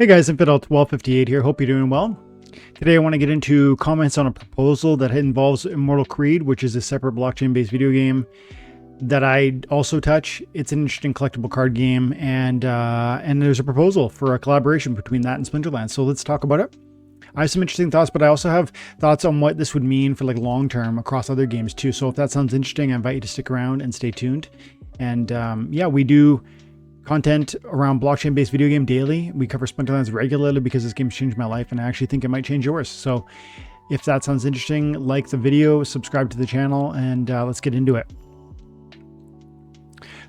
Hey guys, Infidel1258 here. Hope you're doing well. Today I want to get into comments on a proposal that involves Immortal Creed, which is a separate blockchain-based video game that I also touch. It's an interesting collectible card game, and there's a proposal for a collaboration between that and Splinterlands. So let's talk about it. I have some interesting thoughts, but I also have thoughts on what this would mean for like long-term across other games too. So if that sounds interesting, I invite you to stick around and stay tuned. And yeah, we do content around blockchain-based video game daily. We cover Splinterlands regularly because this game's changed my life, and I actually think it might change yours. So if that sounds interesting, like the video, subscribe to the channel, and let's get into it.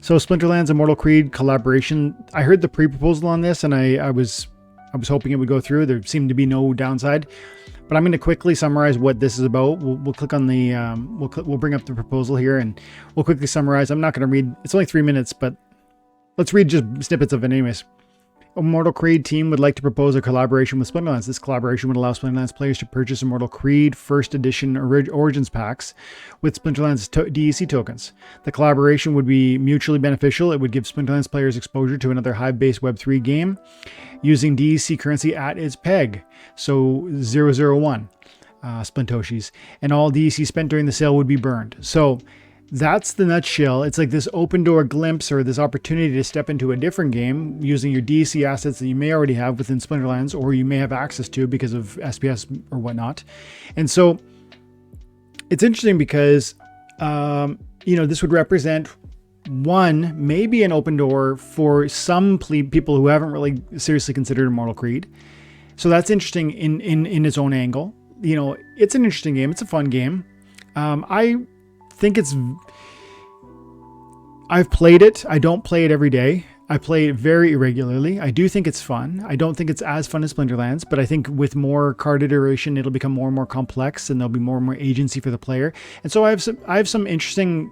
So Splinterlands Immortal Creed collaboration. I heard the pre-proposal on this, and I was hoping it would go through. There seemed to be no downside, but I'm going to quickly summarize what this is about. We'll click on the we'll bring up the proposal here, and we'll quickly summarize. I'm not going to read. It's only 3 minutes, but let's read just snippets of it anyways. Immortal Creed team would like to propose a collaboration with Splinterlands. This collaboration would allow Splinterlands players to purchase Immortal Creed First Edition Origins packs with Splinterlands DEC tokens. The collaboration would be mutually beneficial. It would give Splinterlands players exposure to another Hive-based Web3 game using DEC currency at its peg, so 001 Splintoshis, and all DEC spent during the sale would be burned. So that's the nutshell. It's like this open door glimpse, or this opportunity to step into a different game using your DEC assets that you may already have within Splinterlands, or you may have access to because of SPS or whatnot. And so it's interesting because, this would represent maybe an open door for some people who haven't really seriously considered Immortal Creed. So that's interesting in its own angle. It's an interesting game. It's a fun game. I've played it. I don't play it every day. I play it very irregularly. I do think it's fun. I don't think it's as fun as Splinterlands, but I think with more card iteration, it'll become more and more complex, and there'll be more and more agency for the player. And so I have some interesting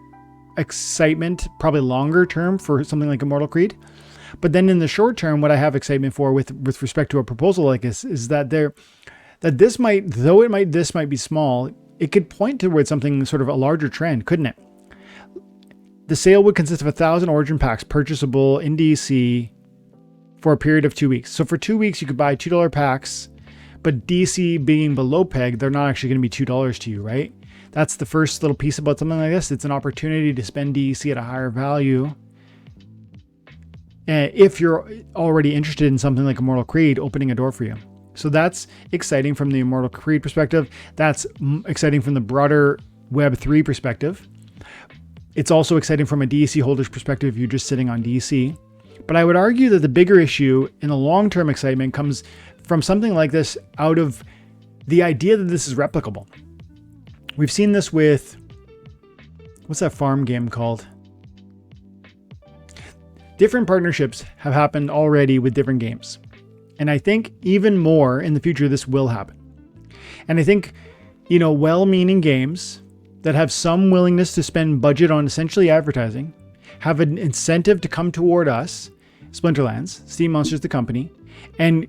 excitement, probably longer term, for something like Immortal Creed. But then in the short term, what I have excitement for with respect to a proposal like this is that this might be small, it could point towards something sort of a larger trend, couldn't it? The sale would consist of 1,000 origin packs purchasable in DEC for a period of 2 weeks. So for 2 weeks, you could buy $2 packs, but DEC being below peg, they're not actually going to be $2 to you, right? That's the first little piece about something like this. It's an opportunity to spend DEC at a higher value. If you're already interested in something like Immortal Creed, opening a door for you. So that's exciting from the Immortal Creed perspective. That's exciting from the broader Web3 perspective. It's also exciting from a DEC holder's perspective if you're just sitting on DEC. But I would argue that the bigger issue in the long-term excitement comes from something like this out of the idea that this is replicable. We've seen this with, what's that farm game called? Different partnerships have happened already with different games. And I think even more in the future, this will happen. And I think, well-meaning games that have some willingness to spend budget on essentially advertising have an incentive to come toward us, Splinterlands, Steam Monsters, the company, and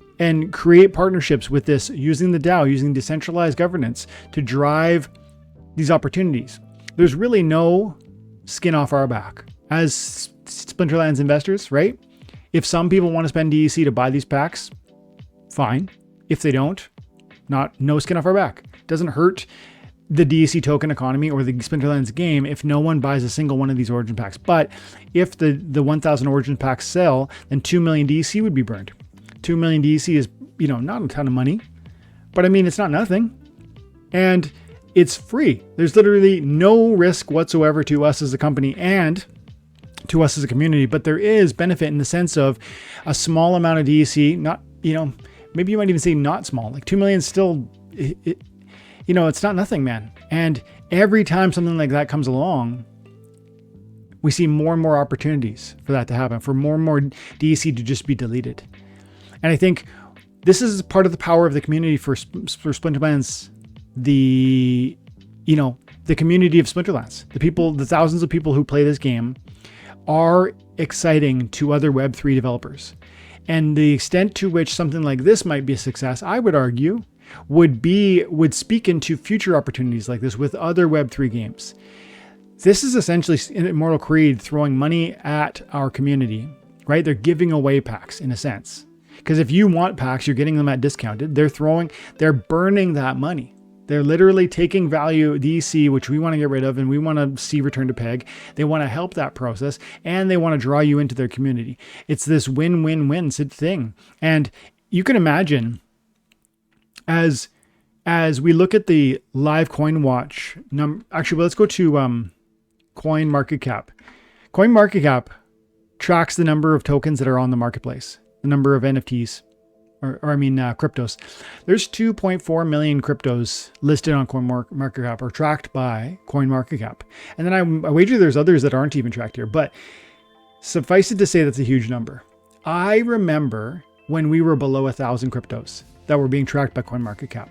create partnerships with this using the DAO, using decentralized governance to drive these opportunities. There's really no skin off our back as Splinterlands investors, right? If some people want to spend DEC to buy these packs, fine. If they don't, no skin off our back. Doesn't hurt the DEC token economy or the Splinterlands game if no one buys a single one of these origin packs. But if the 1,000 origin packs sell, then 2 million DEC would be burned. 2 million DEC is, not a ton of money, but I mean, it's not nothing. And it's free. There's literally no risk whatsoever to us as a company and to us as a community, but there is benefit in the sense of a small amount of DEC, maybe you might even say not small, like 2 million still, it's not nothing, man. And every time something like that comes along, we see more and more opportunities for that to happen, for more and more DEC to just be deleted. And I think this is part of the power of the community for Splinterlands, the community of Splinterlands. The thousands of people who play this game are exciting to other Web3 developers. And the extent to which something like this might be a success, I would argue, would speak into future opportunities like this with other Web3 games. This is essentially Immortal Creed throwing money at our community, right? They're giving away packs in a sense. Because if you want packs, you're getting them at discounted. They're burning that money. They're literally taking value DC, which we want to get rid of, and we want to see return to peg. They want to help that process, and they want to draw you into their community. It's this win-win-win thing. And you can imagine as we look at the live coin watch number, actually, let's go to coin market cap. Coin market cap tracks the number of tokens that are on the marketplace, the number of NFTs, cryptos. There's 2.4 million cryptos listed on CoinMarketCap or tracked by CoinMarketCap. And then I wager there's others that aren't even tracked here, but suffice it to say that's a huge number. I remember when we were below 1,000 cryptos that were being tracked by CoinMarketCap.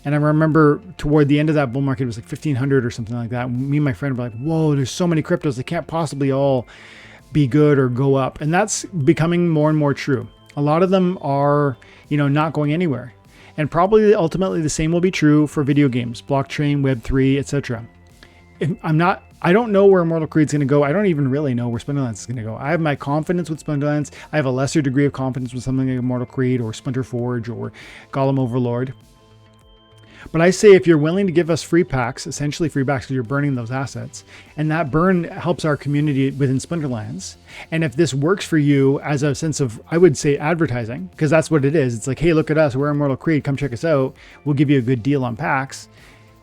And I remember toward the end of that bull market, it was like 1,500 or something like that. Me and my friend were like, whoa, there's so many cryptos. They can't possibly all be good or go up. And that's becoming more and more true. A lot of them are, not going anywhere. And probably ultimately the same will be true for video games, blockchain, Web3, etc. I don't know where Immortal Creed is going to go. I don't even really know where Splinterlands is going to go. I have my confidence with Splinterlands. I have a lesser degree of confidence with something like Immortal Creed or Splinter Forge or Golem Overlord. But I say if you're willing to give us free packs, essentially free packs because you're burning those assets, and that burn helps our community within Splinterlands, and if this works for you as a sense of, I would say, advertising, because that's what it is. It's like, hey, look at us. We're Immortal Creed. Come check us out. We'll give you a good deal on packs.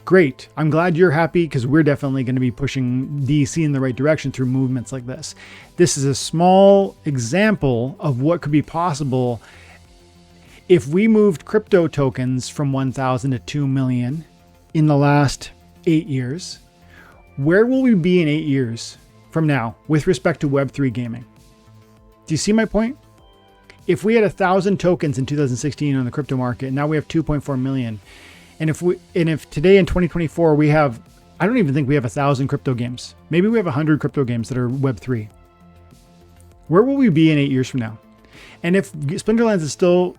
Great. I'm glad you're happy because we're definitely going to be pushing DC in the right direction through movements like this. This is a small example of what could be possible if we moved crypto tokens from 1,000 to 2 million in the last 8 years. Where will we be in 8 years from now with respect to Web3 gaming? Do you see my point? If we had 1,000 tokens in 2016 on the crypto market, now we have 2.4 million. And if today in 2024 we have, I don't even think we have 1,000 crypto games. Maybe we have 100 crypto games that are Web3. Where will we be in 8 years from now? And if Splinterlands is still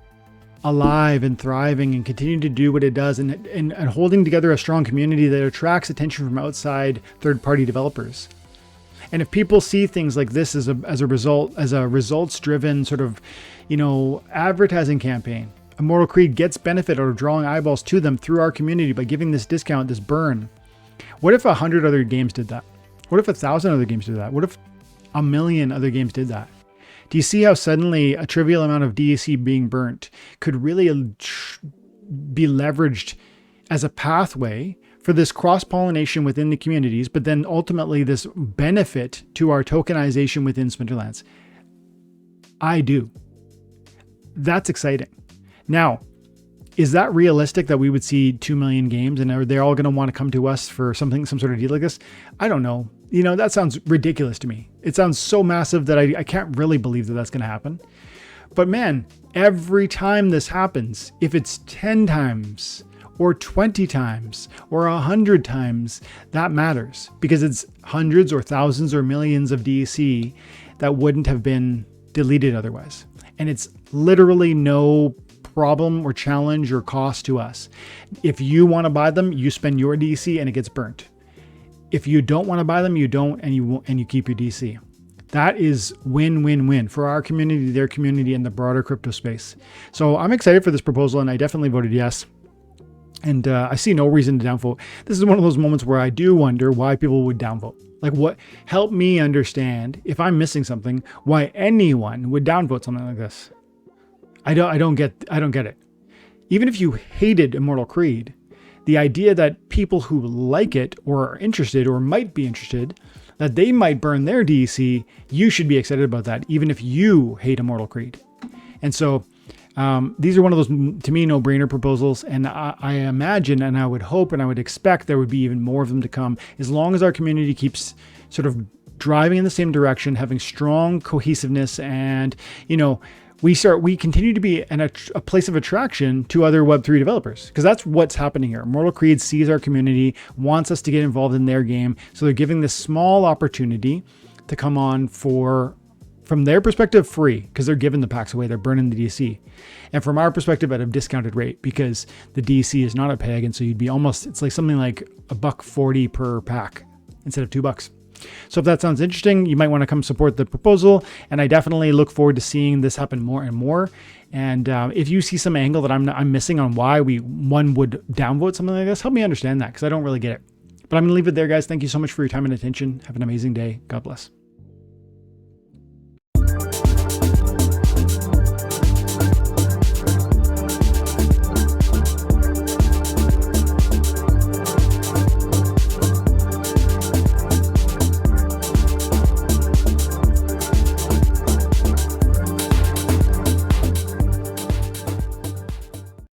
alive and thriving and continuing to do what it does and holding together a strong community that attracts attention from outside third-party developers. And if people see things like this as a results-driven sort of, advertising campaign, Immortal Creed gets benefit out of drawing eyeballs to them through our community by giving this discount, this burn. What if 100 other games did that? What if 1,000 other games did that? What if 1 million other games did that? Do you see how suddenly a trivial amount of DAC being burnt could really be leveraged as a pathway for this cross-pollination within the communities, but then ultimately this benefit to our tokenization within Splinterlands? I do. That's exciting. Now, is that realistic that we would see 2 million games and are they all going to want to come to us for some sort of deal like this? I don't know. That sounds ridiculous to me. It sounds so massive that I can't really believe that that's going to happen. But man, every time this happens, if it's 10 times or 20 times or 100 times, that matters because it's hundreds or thousands or millions of DEC that wouldn't have been deleted otherwise. And it's literally no problem or challenge or cost to us. If you want to buy them, you spend your DC and it gets burnt. If you don't want to buy them, you don't, and you keep your DC. That is win-win-win for our community, their community, and the broader crypto space. So I'm excited for this proposal, and I definitely voted yes. And I see no reason to downvote. This is one of those moments where I do wonder why people would downvote. Like, what? Help me understand, if I'm missing something, why anyone would downvote something like this. I don't get it. Even if you hated Immortal Creed, the idea that people who like it or are interested or might be interested, that they might burn their DEC, you should be excited about that, even if you hate Immortal Creed. And so these are one of those, to me, no-brainer proposals. And I imagine, and I would hope, and I would expect there would be even more of them to come, as long as our community keeps sort of driving in the same direction, having strong cohesiveness, and, we continue to be a place of attraction to other Web3 developers, because that's what's happening here. Immortal Creed sees our community, wants us to get involved in their game. So they're giving this small opportunity to come on from their perspective, free, because they're giving the packs away. They're burning the DC. And from our perspective, at a discounted rate, because the DC is not a peg. And so you'd be it's like something like $1.40 per pack instead of $2. So if that sounds interesting, you might want to come support the proposal. And I definitely look forward to seeing this happen more and more. And if you see some angle that I'm missing on why one would downvote something like this, help me understand that, because I don't really get it. But I'm going to leave it there, guys. Thank you so much for your time and attention. Have an amazing day. God bless.